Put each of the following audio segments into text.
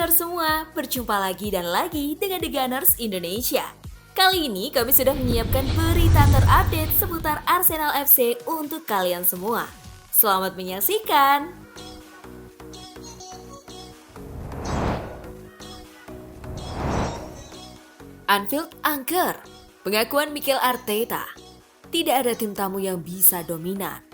Gunners semua, berjumpa lagi dan lagi dengan The Gunners Indonesia. Kali ini kami sudah menyiapkan berita terupdate seputar Arsenal FC untuk kalian semua. Selamat menyaksikan! Anfield angker, pengakuan Mikel Arteta. Tidak ada tim tamu yang bisa dominan.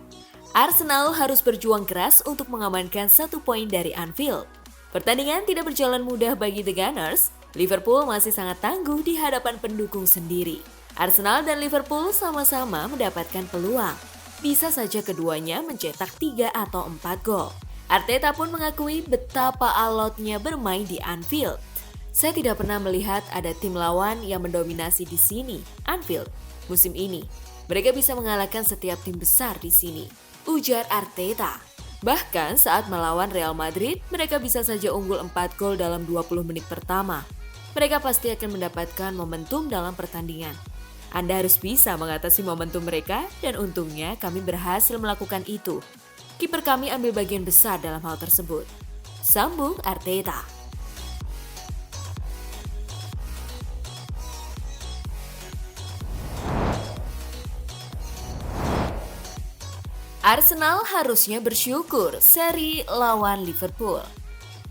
Arsenal harus berjuang keras untuk mengamankan 1 poin dari Anfield. Pertandingan tidak berjalan mudah bagi The Gunners. Liverpool masih sangat tangguh di hadapan pendukung sendiri. Arsenal dan Liverpool sama-sama mendapatkan peluang. Bisa saja keduanya mencetak 3 atau 4 gol. Arteta pun mengakui betapa alotnya bermain di Anfield. Saya tidak pernah melihat ada tim lawan yang mendominasi di sini, Anfield, musim ini. Mereka bisa mengalahkan setiap tim besar di sini, ujar Arteta. Bahkan saat melawan Real Madrid, mereka bisa saja unggul 4 gol dalam 20 menit pertama. Mereka pasti akan mendapatkan momentum dalam pertandingan. Anda harus bisa mengatasi momentum mereka dan untungnya kami berhasil melakukan itu. Kiper kami ambil bagian besar dalam hal tersebut. Sambung Arteta. Arsenal harusnya bersyukur seri lawan Liverpool.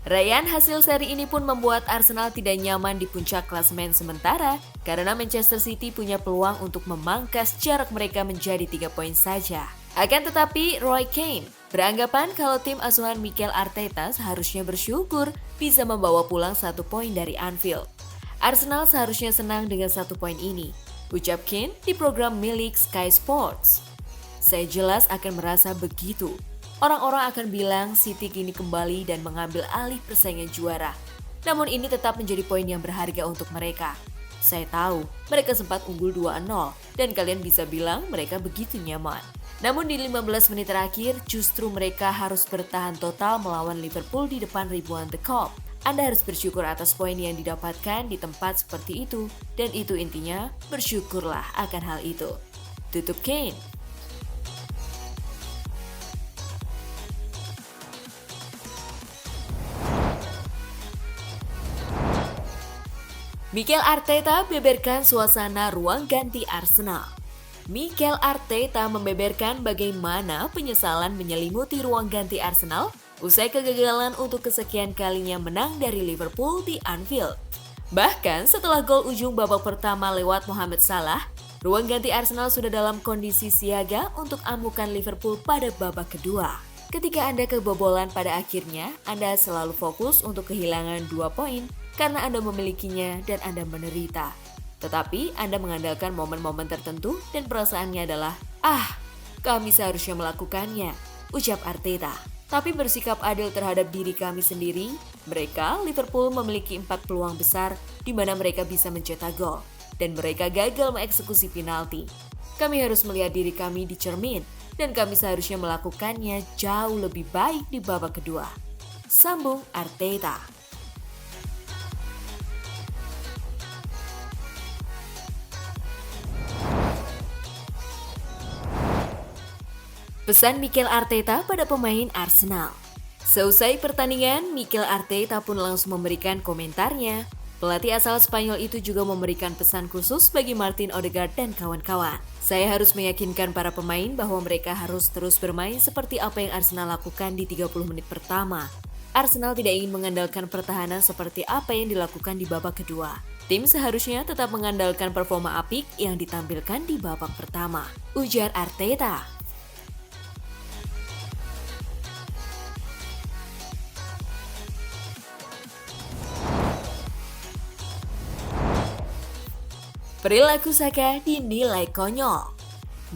Raihan hasil seri ini pun membuat Arsenal tidak nyaman di puncak klasemen sementara karena Manchester City punya peluang untuk memangkas jarak mereka menjadi 3 poin saja. Akan tetapi Roy Keane beranggapan kalau tim asuhan Mikel Arteta seharusnya bersyukur bisa membawa pulang 1 poin dari Anfield. Arsenal seharusnya senang dengan 1 poin ini, ucap Keane di program milik Sky Sports. Saya jelas akan merasa begitu. Orang-orang akan bilang City kini kembali dan mengambil alih persaingan juara. Namun ini tetap menjadi poin yang berharga untuk mereka. Saya tahu mereka sempat unggul 2-0 dan kalian bisa bilang mereka begitu nyaman. Namun di 15 menit terakhir justru mereka harus bertahan total melawan Liverpool di depan ribuan The Kop. Anda harus bersyukur atas poin yang didapatkan di tempat seperti itu dan itu intinya bersyukurlah akan hal itu. Tutup Keane. Mikel Arteta beberkan suasana ruang ganti Arsenal. Mikel Arteta membeberkan bagaimana penyesalan menyelimuti ruang ganti Arsenal usai kegagalan untuk kesekian kalinya menang dari Liverpool di Anfield. Bahkan setelah gol ujung babak pertama lewat Mohamed Salah, ruang ganti Arsenal sudah dalam kondisi siaga untuk amukan Liverpool pada babak kedua. Ketika Anda kebobolan pada akhirnya, Anda selalu fokus untuk kehilangan 2 poin karena Anda memilikinya dan Anda menderita. Tetapi Anda mengandalkan momen-momen tertentu dan perasaannya adalah, kami seharusnya melakukannya, ucap Arteta. Tapi bersikap adil terhadap diri kami sendiri, mereka, Liverpool memiliki 4 peluang besar di mana mereka bisa mencetak gol. Dan mereka gagal mengeksekusi penalti. Kami harus melihat diri kami di cermin dan kami seharusnya melakukannya jauh lebih baik di babak kedua. Sambung Arteta. Pesan Mikel Arteta pada pemain Arsenal. Seusai pertandingan, Mikel Arteta pun langsung memberikan komentarnya. Pelatih asal Spanyol itu juga memberikan pesan khusus bagi Martin Odegaard dan kawan-kawan. Saya harus meyakinkan para pemain bahwa mereka harus terus bermain seperti apa yang Arsenal lakukan di 30 menit pertama. Arsenal tidak ingin mengandalkan pertahanan seperti apa yang dilakukan di babak kedua. Tim seharusnya tetap mengandalkan performa apik yang ditampilkan di babak pertama, ujar Arteta. Perilaku Saka dinilai konyol.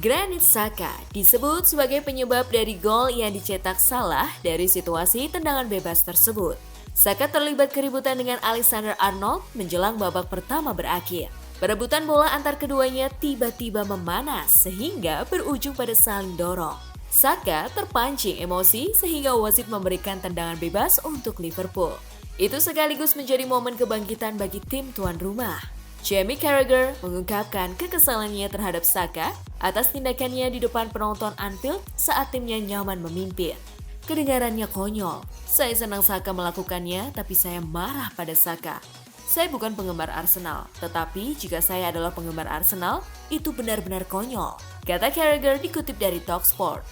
Granit Xhaka disebut sebagai penyebab dari gol yang dicetak Salah dari situasi tendangan bebas tersebut. Xhaka terlibat keributan dengan Alexander-Arnold menjelang babak pertama berakhir. Perebutan bola antar keduanya tiba-tiba memanas sehingga berujung pada saling dorong. Xhaka terpancing emosi sehingga wasit memberikan tendangan bebas untuk Liverpool. Itu sekaligus menjadi momen kebangkitan bagi tim tuan rumah. Jamie Carragher mengungkapkan kekesalannya terhadap Xhaka atas tindakannya di depan penonton Anfield saat timnya nyaman memimpin. Kedengarannya konyol. Saya senang Saka melakukannya, tapi saya marah pada Saka. Saya bukan penggemar Arsenal, tetapi jika saya adalah penggemar Arsenal, itu benar-benar konyol, kata Carragher dikutip dari Talksport.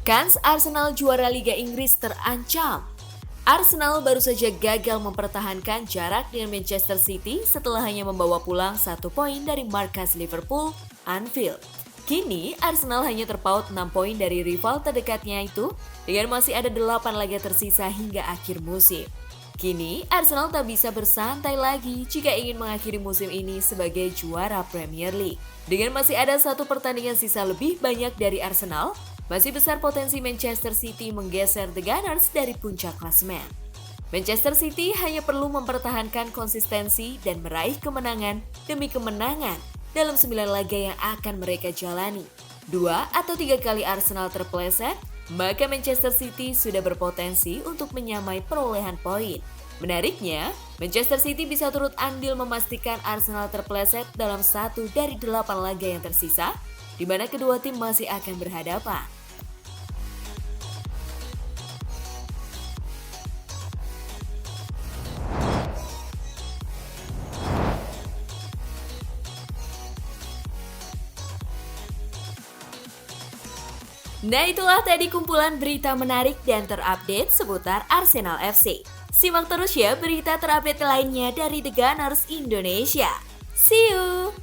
Kans Arsenal juara Liga Inggris terancam. Arsenal baru saja gagal mempertahankan jarak dengan Manchester City setelah hanya membawa pulang 1 poin dari markas Liverpool, Anfield. Kini Arsenal hanya terpaut 6 poin dari rival terdekatnya itu dengan masih ada 8 laga tersisa hingga akhir musim. Kini Arsenal tak bisa bersantai lagi jika ingin mengakhiri musim ini sebagai juara Premier League. Dengan masih ada 1 pertandingan sisa lebih banyak dari Arsenal, masih besar potensi Manchester City menggeser The Gunners dari puncak klasemen. Manchester City hanya perlu mempertahankan konsistensi dan meraih kemenangan demi kemenangan dalam 9 laga yang akan mereka jalani. 2 atau 3 kali Arsenal terpeleset, maka Manchester City sudah berpotensi untuk menyamai perolehan poin. Menariknya, Manchester City bisa turut andil memastikan Arsenal terpeleset dalam 1 dari 8 laga yang tersisa, di mana kedua tim masih akan berhadapan. Nah, itulah tadi kumpulan berita menarik dan terupdate seputar Arsenal FC. Simak terus ya berita terupdate lainnya dari The Gunners Indonesia. See you!